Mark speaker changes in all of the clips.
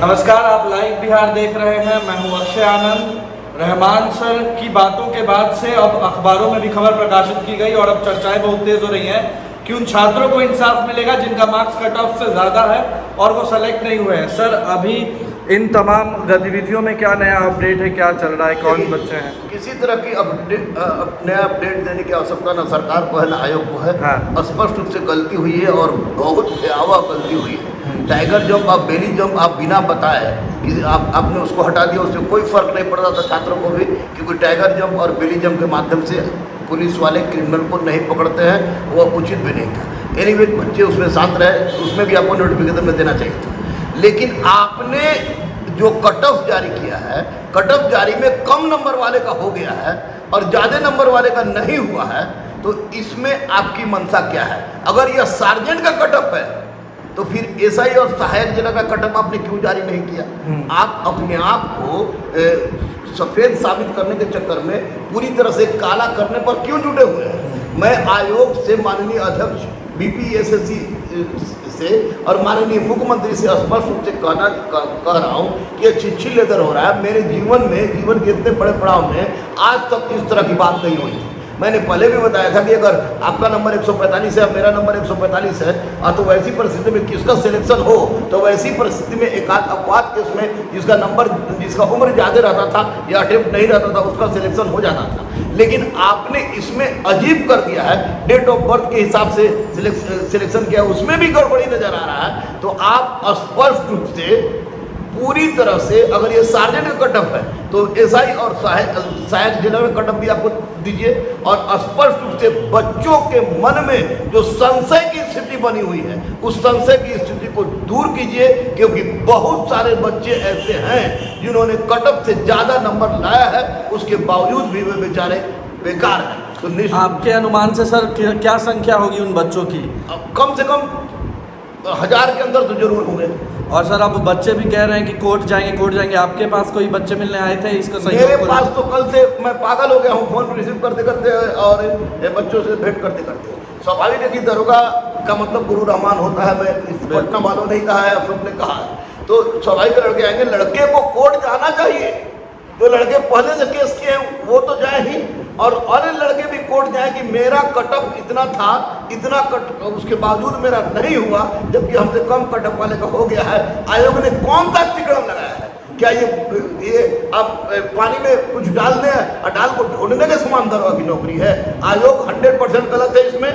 Speaker 1: नमस्कार, आप लाइव बिहार देख रहे हैं। मैं हूं अक्षय आनंद। रहमान सर की बातों के बाद से अब अखबारों में भी खबर प्रकाशित की गई और अब चर्चाएं बहुत तेज हो रही हैं कि उन छात्रों को इंसाफ मिलेगा जिनका मार्क्स कट ऑफ से ज़्यादा है और वो सेलेक्ट नहीं हुए हैं। सर, अभी इन तमाम गतिविधियों में क्या नया अपडेट है, क्या चल रहा है, कौन बच्चे हैं?
Speaker 2: किसी तरह की नया अपडेट देने की आवश्यकता न सरकार को है न आयोग को है।
Speaker 1: हाँ।
Speaker 2: स्पष्ट रूप से गलती हुई है और बहुत भयावह गलती हुई है। टाइगर जंप आप बेली जंप आप बिना बताए कि आपने उसको हटा दिया, उससे कोई फर्क नहीं पड़ता था छात्रों को भी, क्योंकि टाइगर जंप और बेली जंप के माध्यम से पुलिस वाले क्रिमिनल को नहीं पकड़ते हैं, वो उचित भी नहीं था। एनीवे बच्चे उसमें शांत रहे, उसमें भी आपको नोटिफिकेशन में देना चाहिए था। लेकिन आपने जो कट ऑफ जारी किया है, कट ऑफ जारी में कम नंबर वाले का हो गया है और ज़्यादा नंबर वाले का नहीं हुआ है, तो इसमें आपकी मंशा क्या है? अगर यह सार्जेंट का कट ऑफ है तो फिर एसआई और सहायक जिला का कट ऑफ आपने क्यों जारी नहीं किया? आप अपने आप को सफ़ेद साबित करने के चक्कर में पूरी तरह से काला करने पर क्यों जुटे हुए हैं? मैं आयोग से माननीय अध्यक्ष बीपीएसएससी से और माननीय मुख्यमंत्री से स्पष्ट रूप से कह रहा हूँ कि ये छिछी लेदर हो रहा है। मेरे जीवन के इतने बड़े पड़ाव में आज तक इस तरह की बात नहीं हुई थी। मैंने पहले भी बताया था कि अगर आपका नंबर 145 है और मेरा नंबर 145 है तो वैसी परिस्थिति में किसका सिलेक्शन हो, तो वैसी परिस्थिति में एक आध अपवाद केस में जिसका उम्र ज़्यादा रहता था या अटेम्प्ट नहीं रहता था उसका सिलेक्शन हो जाता था। लेकिन आपने इसमें अजीब कर दिया है, डेट ऑफ बर्थ के हिसाब से सिलेक्शन किया, उसमें भी गड़बड़ी नजर आ रहा है। तो आप स्पष्ट रूप से पूरी तरह से, अगर ये सार्जेंट का कट ऑफ है तो एसआई और सहायक जिला में कट ऑफ भी आपको दीजिए और स्पष्ट रूप से बच्चों के मन में जो संशय की स्थिति बनी हुई है उस संशय की स्थिति को दूर कीजिए, क्योंकि बहुत सारे बच्चे ऐसे हैं जिन्होंने कट ऑफ से ज़्यादा नंबर लाया है, उसके बावजूद भी वे बेचारे बेकार हैं। तो
Speaker 1: आपके अनुमान से सर क्या संख्या होगी उन बच्चों की?
Speaker 2: कम से कम 1000 के अंदर तो जरूर होंगे।
Speaker 1: और सर, अब बच्चे भी कह रहे हैं कि कोर्ट जाएंगे। आपके पास कोई बच्चे मिलने आए थे इसको सही?
Speaker 2: मेरे पास तो कल से मैं पागल हो गया हूँ फोन रिसीव करते करते और बच्चों से भेंट करते करते। स्वाभाविक है कि दरोगा का मतलब गुरु रहमान होता है। मैं इस पटना वालों ने कहा है, सबने कहा है, तो स्वाभाविक लड़के आएंगे। लड़के को कोर्ट जाना चाहिए, जो लड़के पहले से केस किए हैं वो तो जाए ही, और अन्य लड़के भी कोर्ट जाए कि मेरा कट ऑफ इतना था, इतना कट, उसके बावजूद मेरा नहीं हुआ, जबकि हमसे कम कट ऑफ वाले का हो गया है। आयोग ने कौन सा तिकड़म लगाया है? क्या ये आप पानी में कुछ डाल दें और डाल को ढूंढने के समान दरोगा की नौकरी है? आयोग 100% गलत है, इसमें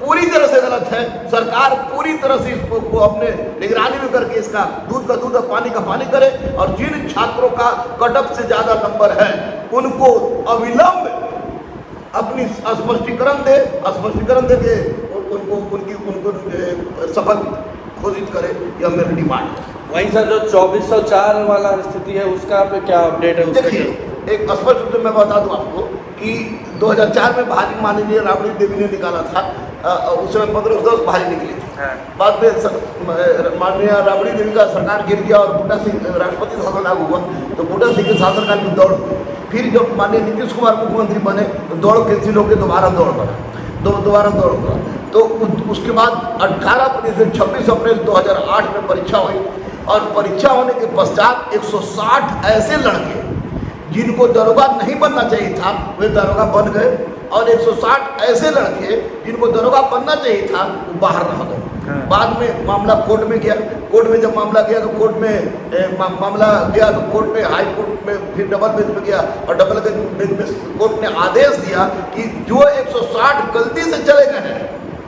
Speaker 2: पूरी तरह से गलत है। सरकार पूरी तरह से इसको अपने निगरानी में करके इसका दूध का दूध और पानी का पानी करे, और जिन छात्रों का कट ऑफ से ज़्यादा नंबर है उनको अविलंब अपनी स्पष्टीकरण दे के उनको सफल घोषित करे, यह मेरी डिमांड है।
Speaker 1: वहीं सर, जो 2404 वाला स्थिति है उसका पे क्या अपडेट है?
Speaker 2: देखिए, एक स्पष्ट रूप से मैं बता दूं आपको कि 2004 में बहाली माननीय राबड़ी देवी ने निकाला था। उस समय 1510 बहाली निकली थी। बाद में माननीय राबड़ी देवी का सरकार गिर गया और बूटा सिंह राष्ट्रपति शासन लागू हुआ, तो बूटा सिंह के शासनकाल में दौड़ हुई। फिर जब माननीय नीतीश कुमार मुख्यमंत्री बने तो दौड़ कैंसिल होकर दोबारा दौड़ बना, दोबारा दौड़ हुआ। तो उसके बाद 18 अप्रैल से 26 अप्रैल 2008 में परीक्षा हुई, और परीक्षा होने के पश्चात 160 ऐसे लड़के जिनको दरोगा नहीं बनना चाहिए था वे दरोगा बन गए, और 160 ऐसे लड़के जिनको दरोगा बनना चाहिए था वो बाहर रह गए। बाद में मामला कोर्ट में गया। कोर्ट में जब मामला गया तो कोर्ट में मामला गया तो कोर्ट में, हाई कोर्ट में, फिर डबल बेंच में गया, और डबल बेंच में कोर्ट ने आदेश दिया कि जो 160 गलती से चले गए हैं,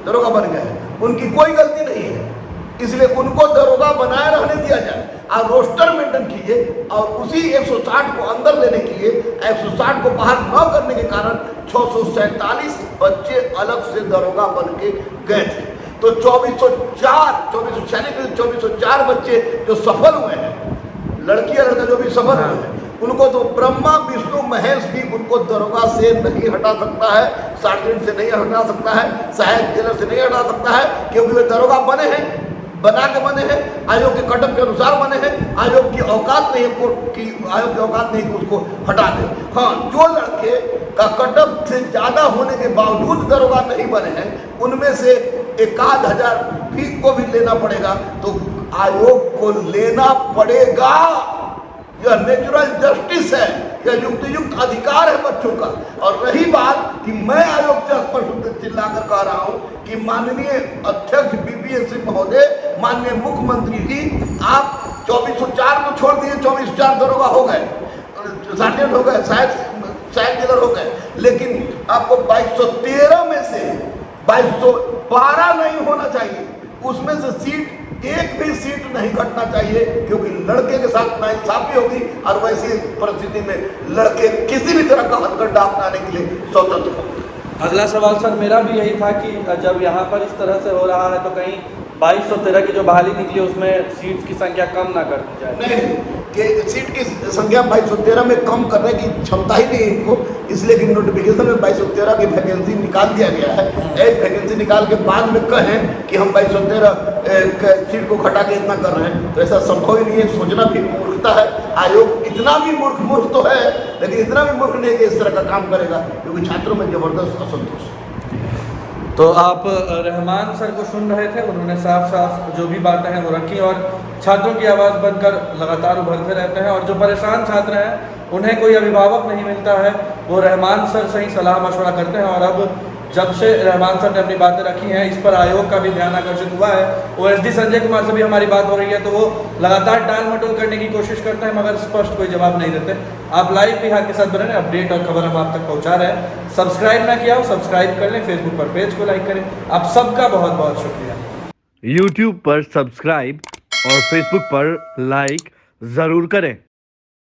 Speaker 2: दरोगा बन गए हैं, उनकी कोई गलती नहीं है, इसलिए उनको दरोगा बनाए रहने दिया जाए। आप रोस्टर मेंटेन कीजिए, और उसी 160 को अंदर लेने के लिए 160 को बाहर न करने के कारण 647 बच्चे अलग से दरोगा बन के गए थे। तो 2404 बच्चे जो सफल हुए हैं, लड़कियां लड़का जो भी सफल हुए हैं, उनको तो ब्रह्मा विष्णु महेश भी उनको दरोगा से नहीं हटा सकता है, सार्जेंट से नहीं हटा सकता है, सहायक जेलर से नहीं हटा सकता है, क्योंकि वे दरोगा बने हैं, बना के बने हैं, आयोग के कट ऑफ के अनुसार बने हैं। आयोग की औकात नहीं है, कोर्ट की आयोग की औकात नहीं कि उसको हटा दे। हाँ, जो लड़के का कट ऑफ से ज़्यादा होने के बावजूद दरोगा नहीं बने हैं, उनमें से 1000 फी को भी लेना पड़ेगा। तो आयोग को लेना पड़ेगा। यह नेचुरल जस्टिस है, यह युक्त अधिकार है बच्चों का। और रही बात कि मैं आयोग से स्पष्ट चिल्लाकर कह रहा हूं कि माननीय अध्यक्ष बीपीएससी महोदय, माननीय मुख्यमंत्री जी, आप 2404 तो छोड़ दिए, 2404 दरोगा हो गए, सार्जेंट हो गए, सहायक जेलर हो गए, लेकिन आपको 2213 में से 2212 नहीं होना चाहिए। उसमें से सीट, एक भी सीट नहीं घटना चाहिए, क्योंकि लड़के के साथ नाइंसाफी होगी और वैसी परिस्थिति में लड़के किसी भी तरह का हथकंडा अपनाने के लिए स्वतंत्र होंगे।
Speaker 1: अगला सवाल सर मेरा भी यही था कि जब यहाँ पर इस तरह से हो रहा है तो कहीं 2213 की जो बहाली निकली उसमें सीट की संख्या कम ना कर दी जाए।
Speaker 2: नहीं, कि सीट की संख्या 2213 में कम करने की क्षमता ही नहीं इनको, इसलिए कि नोटिफिकेशन में 2213 की वैकेंसी निकाल दिया गया है। एक वैकेंसी निकाल के बाद में कहें कि हम 2213 सीट को घटा के इतना कर रहे हैं, तो ऐसा संभव ही नहीं है। सोचना भी मूर्खता है। आयोग इतना भी मूर्ख तो है, लेकिन इतना भी मूर्ख नहीं कि इस तरह का काम करेगा, क्योंकि छात्रों में जबरदस्त असंतोष है।
Speaker 1: तो आप रहमान सर को सुन रहे थे, उन्होंने साफ साफ जो भी बातें हैं वो रखी और छात्रों की आवाज़ बनकर लगातार उभरते रहते हैं। और जो परेशान छात्र हैं उन्हें कोई अभिभावक नहीं मिलता है, वो रहमान सर से ही सलाह मशवरा करते हैं। और अब जब से रहमान सर ने अपनी बातें रखी हैं, इस पर आयोग का भी ध्यान आकर्षित हुआ है। ओएसडी संजय कुमार से भी हमारी बात हो रही है, तो वो लगातार टाल मटोल करने की कोशिश करते हैं, मगर स्पष्ट कोई जवाब नहीं देते। आप लाइव बिहार के साथ बने रहें, अपडेट और खबर हम आप तक पहुंचा रहे हैं। सब्सक्राइब ना किया हो सब्सक्राइब कर लें, फेसबुक पर पेज को लाइक करें। आप सबका बहुत बहुत शुक्रिया।
Speaker 3: यूट्यूब पर सब्सक्राइब और फेसबुक पर लाइक ज़रूर करें।